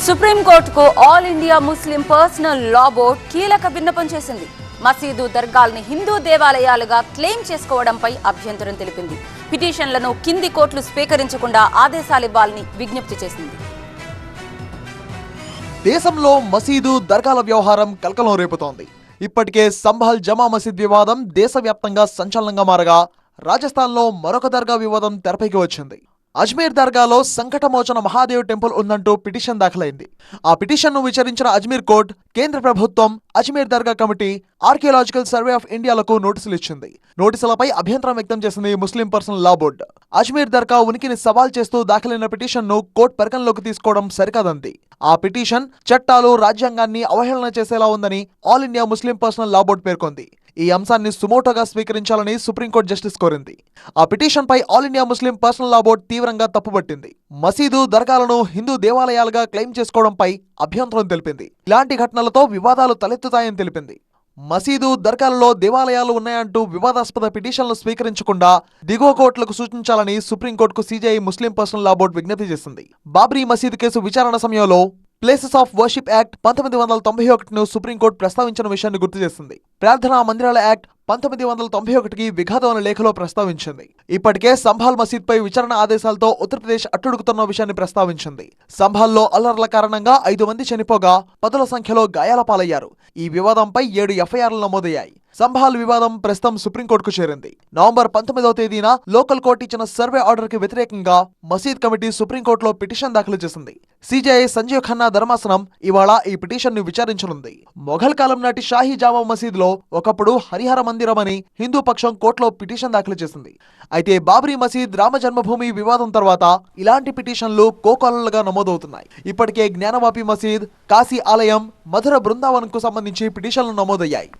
సుప్రీంకోర్టుకు all India Muslim personal లా board కీలక విన్నపం చేసింది. మసీదు దర్గాల్ని హిందూ దేవాలయాలుగా క్లెయిమ్ చేసుకోవడంపై అభ్యంతరం తెలిపింది. పిటిషన్లను కింది కోర్టులు స్వీకరించకుండా ఆదేశాలివ్వాలని విజ్ఞప్తి చేసింది. దేశంలో మసీదు దర్గాల వ్యవహారం కలకలం రేపుతోంది. ఇప్పటికే సంభల్ జమా మసీద్ వివాదం దేశవ్యాప్తంగా సంచలనంగా మారగా రాజస్థాన్లో మరొక దర్గా వివాదం తెరపైకి వచ్చింది. అజ్మీర్ దర్గాలో సంకటమోచన మహాదేవ్ టెంపుల్ ఉందంటూ పిటిషన్ దాఖలైంది. ఆ పిటిషన్ను విచారించిన అజ్మీర్ కోర్టు కేంద్ర ప్రభుత్వం, అజ్మీర్ దర్గా కమిటీ, ఆర్కియాలజికల్ సర్వే ఆఫ్ ఇండియాలకు నోటీసులు ఇచ్చింది. నోటీసులపై అభ్యంతరం వ్యక్తం చేసింది ముస్లిం పర్సనల్ లా బోర్డు. అజ్మీర్ దర్గా ఉనికిని సవాల్ చేస్తూ దాఖలైన పిటిషన్ను కోర్టు పరిగణలోకి తీసుకోవడం సరికాదంది. ఆ పిటిషన్ చట్టాలు, రాజ్యాంగాన్ని అవహేళన చేసేలా ఉందని all India Muslim personal law board పేర్కొంది. ఈ అంశాన్ని సుమోటోగా స్వీకరించాలని సుప్రీంకోర్టు జస్టిస్ కోరింది. ఆ పిటిషన్పై all India Muslim personal law board తీవ్రంగా తప్పుపట్టింది. మసీదు దర్గాలను హిందూ దేవాలయాలుగా క్లెయిమ్ చేసుకోవడంపై అభ్యంతరం తెలిపింది. ఇలాంటి ఘటనలతో వివాదాలు తలెత్తుతాయని తెలిపింది. మసీదు దర్గాలలో దేవాలయాలు ఉన్నాయంటూ వివాదాస్పద పిటిషన్లు స్వీకరించకుండా దిగువ కోర్టులకు సూచించాలని సుప్రీంకోర్టుకు CJI Muslim personal law board విజ్ఞప్తి చేసింది. బాబ్రీ మసీదు కేసు విచారణ సమయంలో ప్లేసెస్ ఆఫ్ వర్షిప్ యాక్ట్ 1991ను సుప్రీంకోర్టు ప్రస్తావించిన విషయాన్ని గుర్తు చేసింది. ప్రార్థనా మందిరాల యాక్ట్ 1991కి విఘాతం అనే లేఖలో ప్రస్తావించింది. ఇప్పటికే సంభాల్ మసీద్ పై విచారణ ఆదేశాలతో ఉత్తరప్రదేశ్ అట్టుడుగుతున్న విషయాన్ని ప్రస్తావించింది. సంభాల్లో అల్లర్ల కారణంగా 5 మంది చనిపోగా పదుల సంఖ్యలో గాయాల పాలయ్యారు. ఈ వివాదంపై 7 ఎఫ్ఐఆర్లు నమోదయ్యాయి. సంభాల్ వివాదం ప్రస్తుతం సుప్రీంకోర్టుకు చేరింది. నవంబర్ 19వ తేదీన లోకల్ కోర్టు ఇచ్చిన సర్వే ఆర్డర్ కి వ్యతిరేకంగా మసీద్ కమిటీ సుప్రీంకోర్టులో పిటిషన్ దాఖలు చేసింది. సీజేఐ సంజీవ్ ఖన్నా ధర్మాసనం ఇవాళ ఈ పిటిషన్ ను విచారించనుంది. మొఘల్ కాలం నాటి షాహీ జామా మసీదులో ఒకప్పుడు హరిహర మందిరం అని హిందూ పక్షం కోర్టులో పిటిషన్ దాఖలు చేసింది. అయితే బాబ్రీ మసీద్, రామ జన్మభూమి వివాదం తర్వాత ఇలాంటి పిటిషన్లు కోకొల్లలుగా నమోదవుతున్నాయి. ఇప్పటికే జ్ఞానవాపి మసీద్, కాశీ ఆలయం, మధుర బృందావన్ కు సంబంధించి పిటిషన్లు నమోదయ్యాయి.